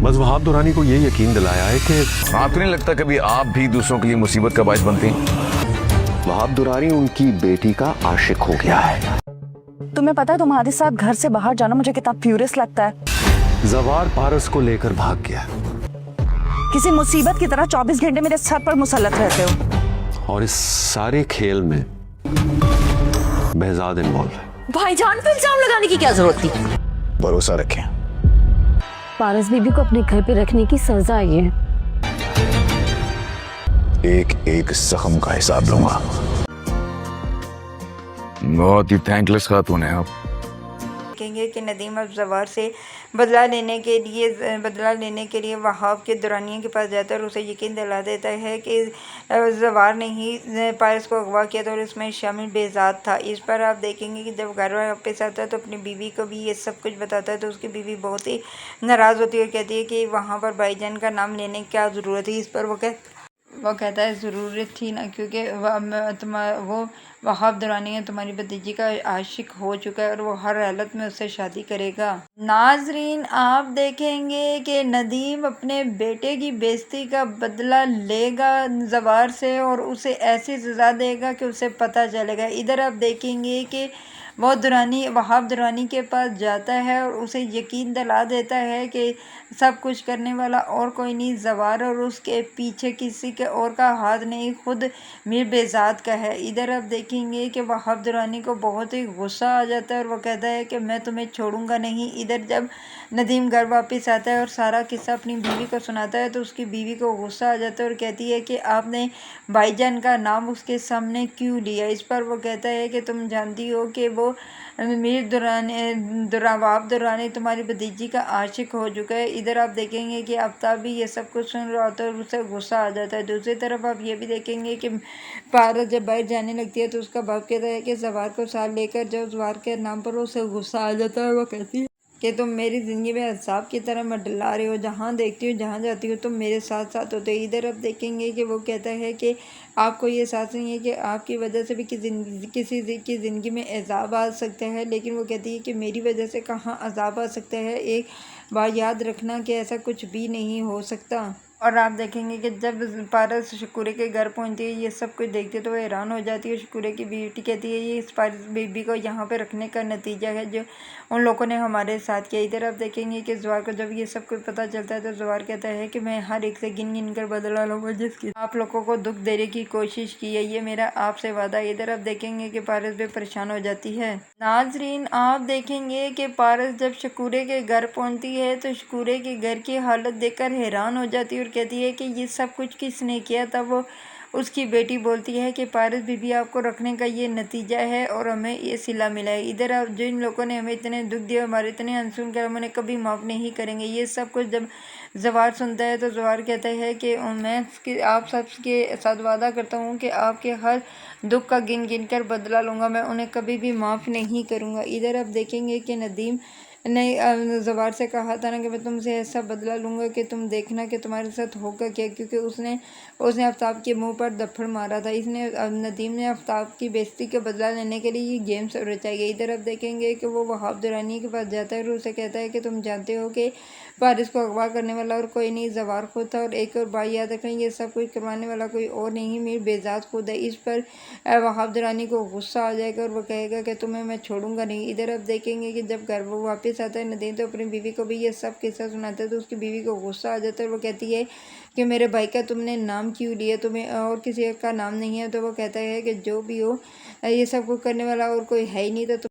बस वहाब दुरानी को ये यकीन दिलाया है कि आपको नहीं लगता कभी आप भी दूसरों के लिए मुसीबत का बायस बनती? वहाब दुरानी उनकी बेटी का आशिक हो गया है। तुम्हें पता है तुम्हारे साथ घर से बाहर जाना मुझे कितना फ्यूरियस लगता है। जवार पारस को लेकर भाग गया किसी मुसीबत की तरह 24 घंटे मेरे सर पर मुसल्लत रहते हो। और इस सारे खेल में behzad इन्वॉल्व है। भाईजान पे इल्जाम लगाने की क्या जरूरत थी? भरोसा रखें। पारस बीबी को अपने घर पे रखने की सजा ये है। एक एक जख्म का हिसाब लूंगा। बहुत ही थैंकलेस खातून है आप। देखेंगे कि नदीम अब जवार से बदला लेने के लिए वहाब के दुरानियों के पास जाता है और उसे यकीन दिला देता है कि जवार ने ही पारस को अगवा किया था और इसमें शामिल बेजाद था। इस पर आप देखेंगे कि जब घर वापस आता है तो अपनी बीवी को भी ये सब कुछ बताता है तो उसकी बीवी बहुत ही नाराज़ होती है और कहती है कि वहाँ पर भाईजान का नाम लेने की क्या ज़रूरत है। इस पर वो कहता है ज़रूरत थी ना, क्योंकि वो वहाब दुरानी है तुम्हारी भतीजी का आशिक हो चुका है और वो हर हालत में उससे शादी करेगा। नाजरीन, आप देखेंगे कि नदीम अपने बेटे की बेइज्जती का बदला लेगा जवार से और उसे ऐसी सज़ा देगा कि उसे पता चलेगा। इधर आप देखेंगे कि वो वहाब दुरानी के पास जाता है और उसे यकीन दिला देता है कि सब कुछ करने वाला और कोई नहीं जवार और उसके पीछे किसी के और का हाथ नहीं, खुद मीर बेजाद का है। इधर आप देखेंगे कि वहाब दुरानी को बहुत ही गुस्सा आ जाता है और वो कहता है कि मैं तुम्हें छोड़ूंगा नहीं। इधर जब नदीम घर वापस आता है और सारा किस्सा अपनी बीवी को सुनाता है तो उसकी बीवी को गुस्सा आ जाता है और कहती है कि आपने भाईजान का नाम उसके सामने क्यों लिया। इस पर वो कहता है कि तुम जानती हो कि वो मीर वहाब दुरानी तुम्हारी भतीजी का आशिक हो चुका है। इधर आप देखेंगे कि आफ्ताब भी ये सब कुछ सुन रहा होता है और उसे गुस्सा आ जाता है। दूसरी तरफ आप ये भी देखेंगे कि पारस जब बाहर जाने लगती है तो उसका बाप कहता है कि जवार को साथ लेकर जाओ। जवार के नाम पर उसे गुस्सा आ जाता है। वो कहती है कि तुम मेरी ज़िंदगी में अज़ाब की तरह मंडला रहे हो, जहाँ देखती हो जहाँ जाती हो तुम मेरे साथ साथ होते हो। इधर आप देखेंगे कि वो कहता है कि आपको ये एहसास नहीं है कि आपकी वजह से भी किसी की ज़िंदगी में अज़ाब आ सकता है, लेकिन वो कहती है कि मेरी वजह से कहाँ अज़ाब आ सकता है। एक बात याद रखना कि ऐसा कुछ भी नहीं हो सकता। और आप देखेंगे कि जब पारस शकुरे के घर पहुंचती है ये सब कुछ देखती है तो वो हैरान हो जाती है। शकुरे की बेटी कहती है ये इस पारस बीबी को यहाँ पे रखने का नतीजा है जो उन लोगों ने हमारे साथ किया। इधर आप देखेंगे कि जवार को जब ये सब कुछ पता चलता है तो जवार कहता है कि मैं हर एक से गिन गिन कर बदला लूँगा जिसकी आप लोगों को दुख देने की कोशिश की है, ये मेरा आपसे वादा है। इधर आप देखेंगे कि पारस भी परेशान हो जाती है। नाजरीन, आप देखेंगे कि पारस जब शकुरे के घर पहुँचती है तो शकुरे के घर की हालत देखकर हैरान हो जाती है और कहती है कि ये सब कुछ किसने किया। तब वो उसकी बेटी बोलती है कि पारस बीबी आपको रखने का ये नतीजा है और हमें ये सिला मिला है। इधर आप जिन लोगों ने हमें इतने दुख दिए, हमारे इतने अनसुन कर, हम उन्हें कभी माफ़ नहीं करेंगे। ये सब कुछ जब जवार सुनता है तो जवार कहता है कि मैं आप सबके साथ वादा करता हूँ कि आपके हर दुख का गिन गिन कर बदला लूँगा, मैं उन्हें कभी भी माफ़ नहीं करूँगा। इधर आप देखेंगे कि नदीम ने जवार से कहा था ना कि मैं तुमसे ऐसा बदला लूँगा कि तुम देखना कि तुम्हारे साथ होगा क्या, क्योंकि उसने आफ्ताब के मुंह पर दफड़ मारा था। नदीम ने आफ्ताब की बेइज्जती का बदला लेने के लिए ये गेम सब रचाई गई। इधर अब देखेंगे कि वो वहाब दुरानी के पास जाता है और उसे कहता है कि तुम जानते हो कि पारस को अगवा करने वाला और कोई नहीं जवार खुद था और एक और बात याद रखें ये सब कुछ करवाने वाला कोई और नहीं मीर बेजाद खुद है। इस पर वहाब दुरानी को गुस्सा आ जाएगा और वो कहेगा कि तुम्हें मैं छोड़ूंगा नहीं। इधर अब देखेंगे कि जब घर वो वापस आता है नदीम तो अपनी बीवी को भी ये सब किस्सा सुनाता है तो उसकी बीवी को गुस्सा आ जाता है और वो कहती है कि मेरे भाई का तुमने नाम क्यों लिया, तुम्हें और किसी का नाम नहीं है। तो वो कहता है कि जो भी हो ये सब कुछ करने वाला और कोई है ही नहीं, तो